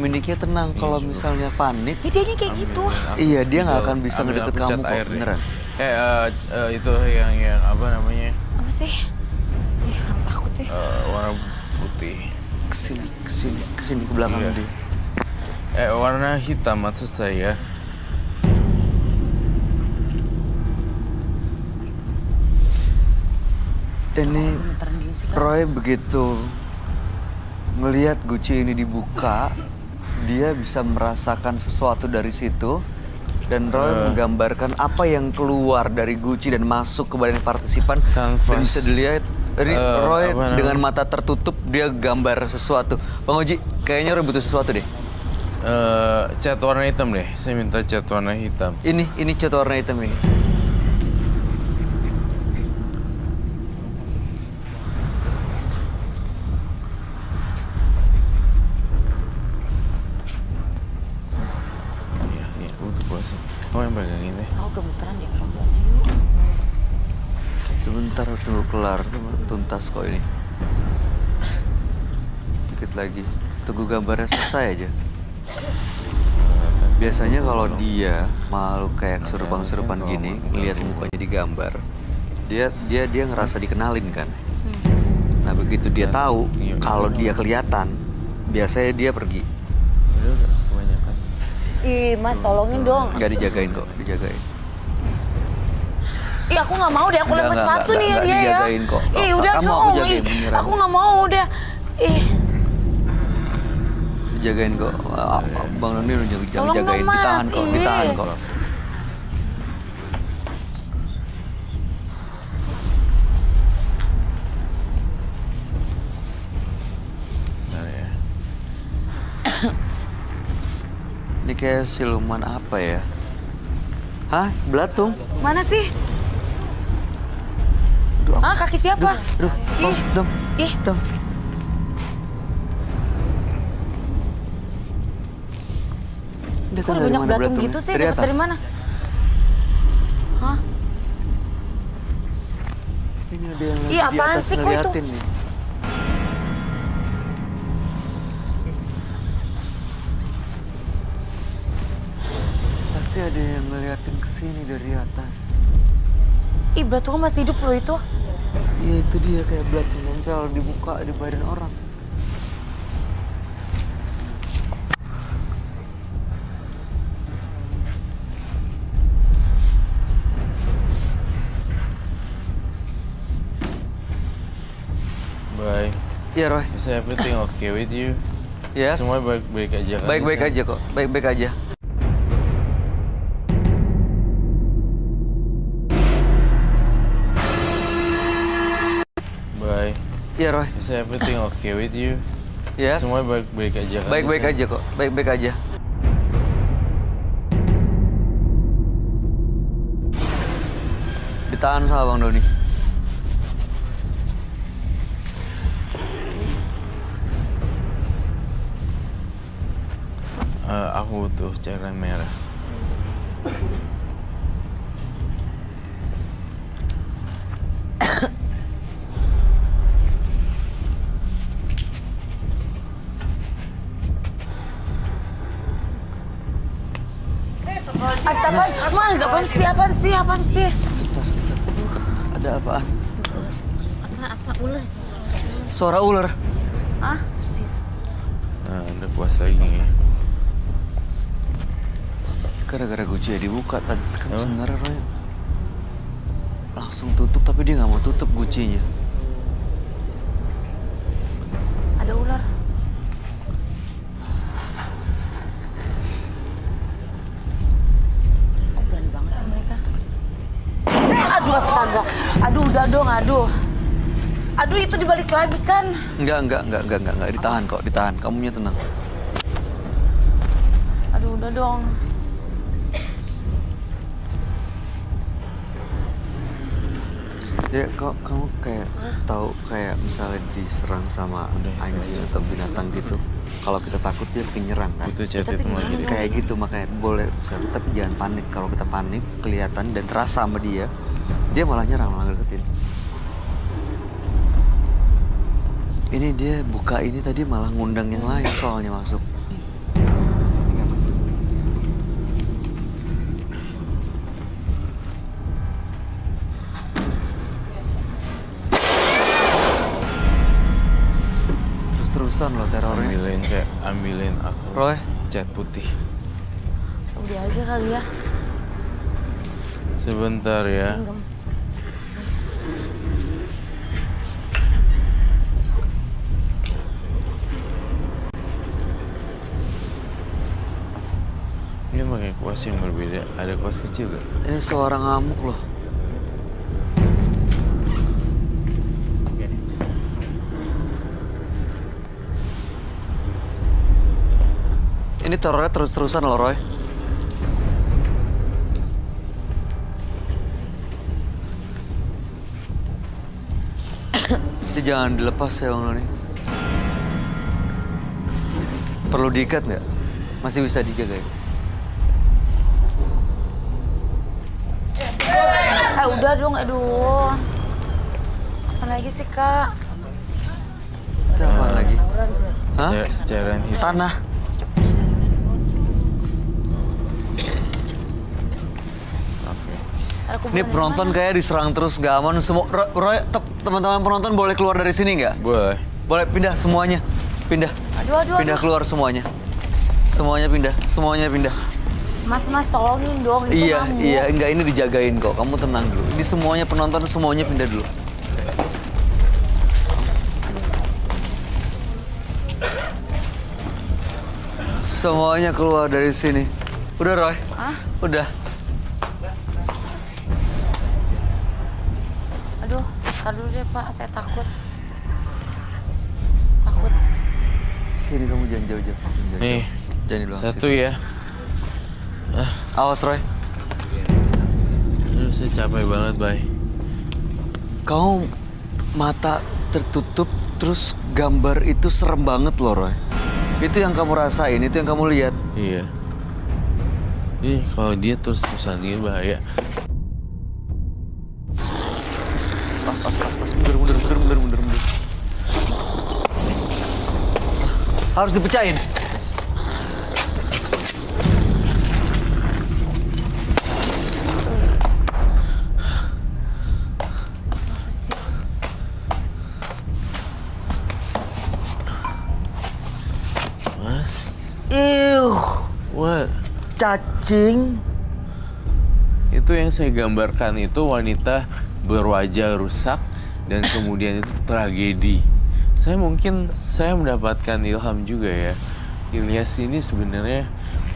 Dominiknya tenang. Kalau misalnya panik, Dia kayak gitu. iya dia nggak akan bisa ngedeket kamu kok, beneran. Itu yang apa namanya? Apa sih? Ih, orang takut ya. Warna putih. Kesini ke belakang Iya. dia. Warna hitam maksud saya. Ini Gemeteran gini sih kan. Roy begitu ngelihat guci ini dibuka, dia bisa merasakan sesuatu dari situ. Dan Roy menggambarkan apa yang keluar dari guci dan masuk ke badan partisipan. Kanvas. Dan bisa dilihat, Roy apa namanya? dengan mata tertutup, dia gambar sesuatu. Bang Oji, kayaknya Roy butuh sesuatu deh. Cat warna hitam deh. Saya minta cat warna hitam. Ini cat warna hitam ini. Iya, butuh puasa. Kamu yang pegangin deh. Aku gemeteran deh, kamu aja yuk. Sebentar tunggu kelar, tuntas kok ini. Dikit lagi, tunggu gambarnya selesai aja. Biasanya kalau dia malu kayak kesurupan-kesurupan gini, ngeliat mukanya digambar, dia ngerasa dikenalin kan. Nah begitu dia tahu kalau dia kelihatan, biasanya dia pergi. Udah kebanyakan. Ih, Mas, tolongin dong. Nggak dijagain kok, dijagain. Ih, aku nggak mau deh, aku lepas sepatu nih ya nggak dia ya. dijagain kok. Ih, udah Kamu dong. aku jagain beneran. Aku nggak mau udah. Ih, Dijagain kok. Bang Doni jangan Tolong jagain, dong, Mas. ditahan kok, Ih. ditahan kok. Bentar ya. Ini kayak siluman apa ya? Hah? Belatung? mana sih? Aduh, Ah, kaki siapa? Aduh, Ih. dong, Ih. dong. Dia Kok tahu ada dari banyak mana belatung belatungnya? gitu sih? Dari Dapat atas. dari mana? Hah? Ini ada yang lagi Ih, di apaan atas sih? Kok itu? ngeliatin nih. Pasti ada yang ngeliatin ke sini dari atas. Ih, belatungnya masih hidup loh itu. Iya itu dia kayak belatung nempel dibuka di badan orang. Bye. Iya Roy. Is everything okay with you? Yes. Semua baik-baik aja kan? Baik-baik aja kok. Baik-baik aja. Bye. Iya Roy. Is everything okay with you? Yes. Semua baik-baik aja kan? Baik-baik aja kok. Baik-baik aja. Ditahan sama Bang Doni. Aku butuh cairan merah. Astaga, Mas, apaan sih? Sebentar. Aduh, ada apaan? Apa ular? Suara ular. Hah? Nah, udah puas lagi nih. Gara-gara guci ya dibuka tadi kan Oh. sebenarnya Roy langsung tutup tapi dia nggak mau tutup gucinya. Ada ular. Kok berani banget sih mereka? Aduh, astaga. Aduh, udah dong, aduh. Aduh, itu dibalik lagi kan? Enggak, ditahan. Kamunya tenang. Aduh, udah dong. Ya, kamu kayak tahu kayak misalnya diserang sama anjing atau binatang gitu. Kalau kita takut dia nyerang kan. Butuh cat Tapi hitam lagi deh. Kayak gitu makanya boleh, tapi jangan panik. Kalau kita panik kelihatan dan terasa sama dia malah nyerang, malah ngedeketin. Ini dia buka ini tadi malah ngundang yang lain soalnya masuk. terus-terusan loh terornya. Ambilin aku Roy, cat putih. Udah aja kali ya. Sebentar ya. Pinggem. Ini pakai kuas yang berbeda. Ada kuas kecil gak? ini suara ngamuk loh. Ini terornya terus-terusan loh, Roy. Ini jangan dilepas ya Bang Loni. Perlu diikat nggak? Masih bisa diikat ya? Udah dong, aduh. Apa lagi sih, Kak? Itu apa lagi? Hah? Cairan hitam. Tanah. Maaf ya. Ada kuburan Ini di penonton mana? kayak diserang terus gak aman. Semua Roy, teman-teman penonton boleh keluar dari sini nggak? Boleh. Boleh pindah semuanya. Pindah. Aduh. Pindah keluar semuanya. Semuanya pindah. Semuanya pindah. Mas, tolongin dong. Itu Iya, ngamuk. iya, enggak ini dijagain kok. Kamu tenang dulu. Ini semuanya penonton semuanya pindah dulu. Semuanya keluar dari sini. Udah Roy? Hah? Udah. Aduh, tar dulu deh, Pak. Saya takut. Takut. Sini kamu jangan jauh-jauh. Jangan Nih, jauh. Jangan di belakang satu situ. ya. Awas Roy. Aduh, saya capek banget, Bay. Kamu mata tertutup terus gambar itu serem banget loh Roy. Itu yang kamu rasain, itu yang kamu lihat. Iya. Ih, kalau dia terus-terusan gini bahaya. Mundur. Harus dipecahin. Mas, what? Cacing. Itu yang saya gambarkan itu wanita berwajah rusak dan kemudian itu tragedi. Saya mendapatkan ilham juga ya. Ilyas ini sebenarnya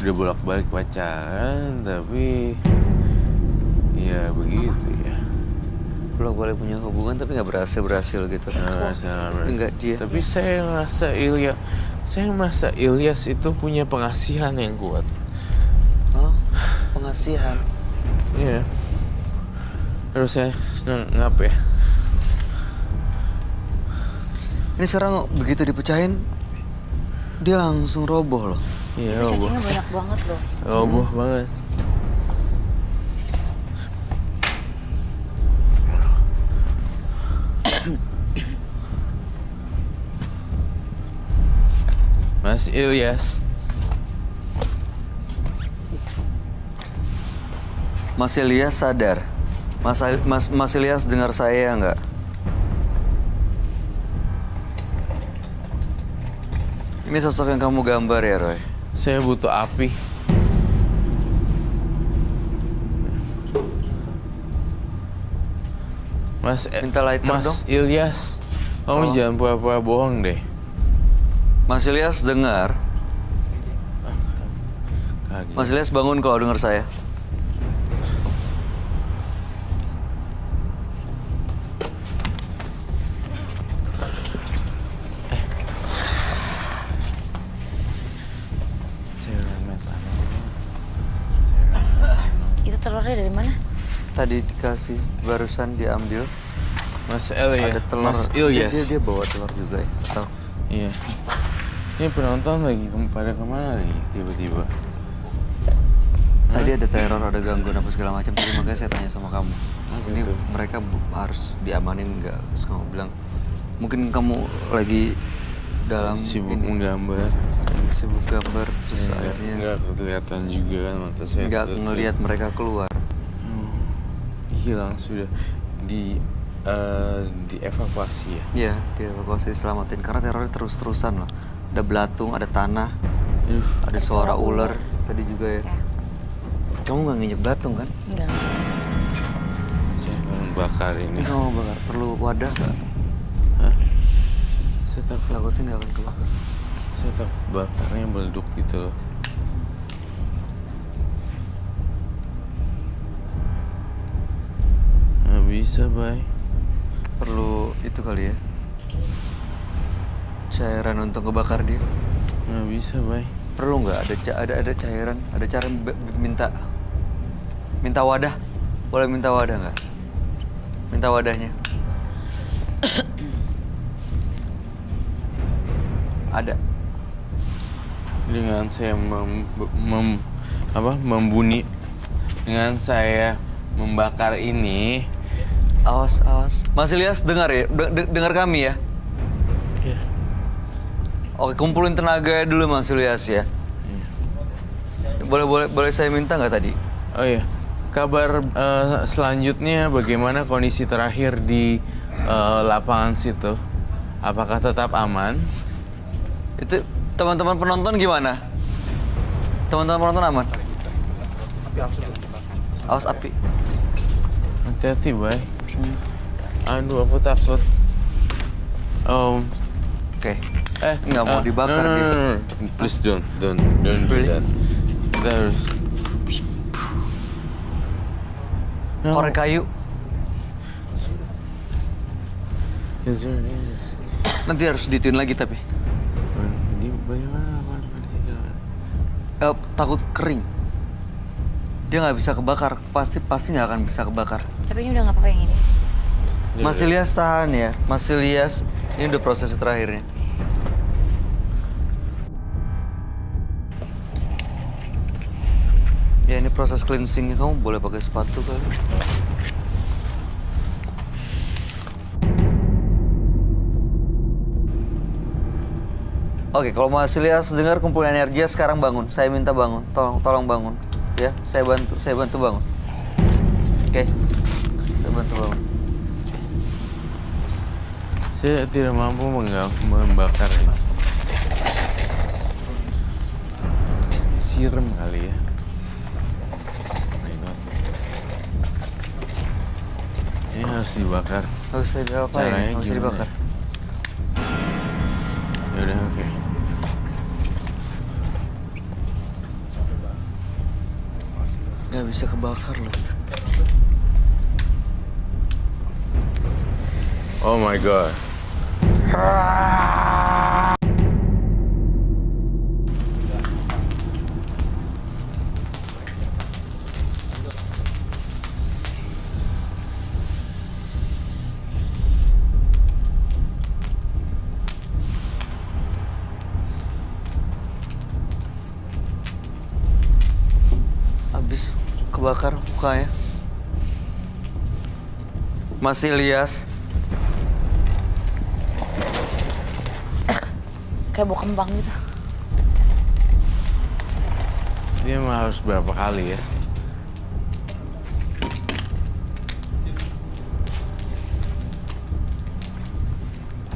udah bolak-balik pacaran, tapi ya begitu ya. Bolak-balik punya hubungan tapi nggak berhasil gitu. Enggak dia. Tapi saya merasa Ilyas itu punya pengasihan yang kuat. Oh, pengasihan. Iya. Terus saya senang ngap ya. Ini sekarang begitu dipecahin, dia langsung roboh loh. Iya, Itu roboh. cacingnya banyak banget loh. Roboh banget. Mas Ilyas. Mas Ilyas sadar. Mas Ilyas dengar saya nggak? Ini sosok yang kamu gambar ya, Roy? Saya butuh api. Minta lighter Mas dong. Ilyas, kamu Oh. jangan pura-pura bohong deh. Mas Ilyas dengar. Kaget. Mas Ilyas bangun kalau dengar saya. Cairan metanol. Cairan metanol. Itu telurnya dari mana? Tadi dikasih, barusan diambil. Mas Ilyas. Ada telur. Mas Ilyas. Dia bawa telur juga ya. Atau Iya. Ini penonton lagi pada kemana nih tiba-tiba? tadi ada teror, ada gangguan apa segala macam. Tadi makanya saya tanya sama kamu. Ini gitu? mereka harus diamanin nggak? Terus kamu bilang, mungkin kamu lagi dalam Sibuk ini, menggambar. sibuk gambar. Terus akhirnya Nggak kelihatan juga kan mata saya. nggak tertutup. ngelihat mereka keluar. Hilang sudah di dievakuasi ya. Iya, dia evakuasi diselamatin karena terornya terus-terusan loh. Ada belatung, ada tanah, Aduh, ada suara ular tadi juga ya. Ya. Kamu nggak nginjek belatung kan? Enggak. saya mau bakar Ini ini. kamu bakar, perlu wadah nggak? Hah? Saya takut, Lakutin nggak akan kebakar. saya takut bakarnya meleduk gitu loh. Nggak bisa, Bay. Perlu itu kali ya, cairan untuk ngebakar dia. Nggak bisa, Bay. Perlu nggak ada cairan, ada cara minta wadah, boleh minta wadah nggak? Minta wadahnya. Ada. Dengan saya dengan saya membakar ini. Awas, awas. Mas Ilyas dengar ya, dengar kami ya. Iya. Oke, kumpulin tenaga dulu Mas Ilyas ya. Boleh saya minta nggak tadi? Oh iya, kabar selanjutnya bagaimana kondisi terakhir di lapangan situ? Apakah tetap aman? Itu teman-teman penonton gimana? Teman-teman penonton aman? Awas api. Hati-hati, Bay. Aduh, aku takut. Oke. Nggak mau dibakar no, dia. no. Please don't do Really? that. Kita harus. No. Korek kayu. Is there- Nanti harus dituin lagi tapi. Di bagaimana? Takut kering. Dia nggak bisa kebakar. Pasti nggak akan bisa kebakar. Tapi ini udah nggak apa-apa yang ini. Mas Ilyas tahan ya. Mas Ilyas, ini udah proses terakhirnya. Ya ini proses cleansingnya, kamu boleh pakai sepatu kali. Oke, kalau Mas Ilyas dengar kumpul energi sekarang bangun. Saya minta bangun. Tolong bangun. Ya, saya bantu bangun. Oke. Saya bantu bangun. Saya tidak mampu membakar ini. Sirem kali ya. Oh my God. Ini harus dibakar. Harus saya diapain? Caranya Harus gimana? dibakar. Ya udah, oke. Nggak bisa kebakar loh. Oh my God. Habis kebakar mukanya. Mas Ilyas, Kayak bau kembang gitu. Dia mah harus berapa kali ya?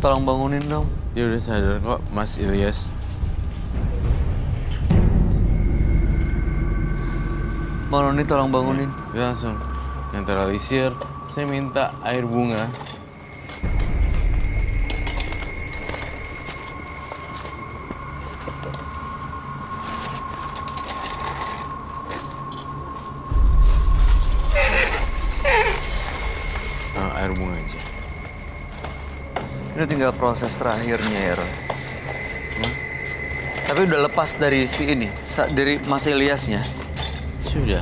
tolong bangunin dong. Dia udah sadar kok, Mas Ilyas. Noni tolong bangunin. Kita langsung neutralisir. Saya minta air bunga. Air bunga aja. Ini tinggal proses terakhirnya ya, Ron. Tapi udah lepas dari si ini, dari Mas Ilyasnya. Sudah.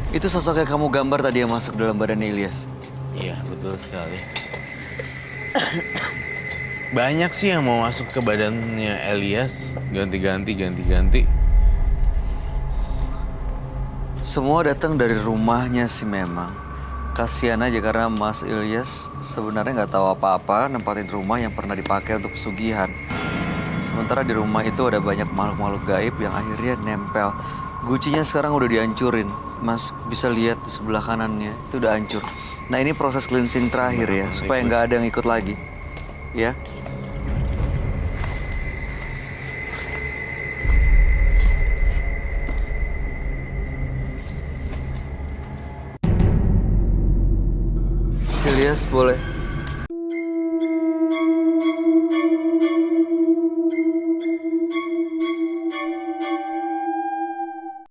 Itu sosok yang kamu gambar tadi yang masuk dalam badan Ilyas. Iya, betul sekali. Banyak sih yang mau masuk ke badannya Elias, ganti-ganti. Semua datang dari rumahnya sih memang. Kasihan aja karena Mas Ilyas sebenarnya nggak tahu apa-apa nempatin rumah yang pernah dipakai untuk pesugihan. Sementara di rumah itu ada banyak makhluk-makhluk gaib yang akhirnya nempel. Gucinya sekarang udah dihancurin. Mas bisa lihat di sebelah kanannya itu udah hancur. Nah ini proses cleansing terakhir ya, supaya nggak ada yang ikut lagi, ya. Ilyas boleh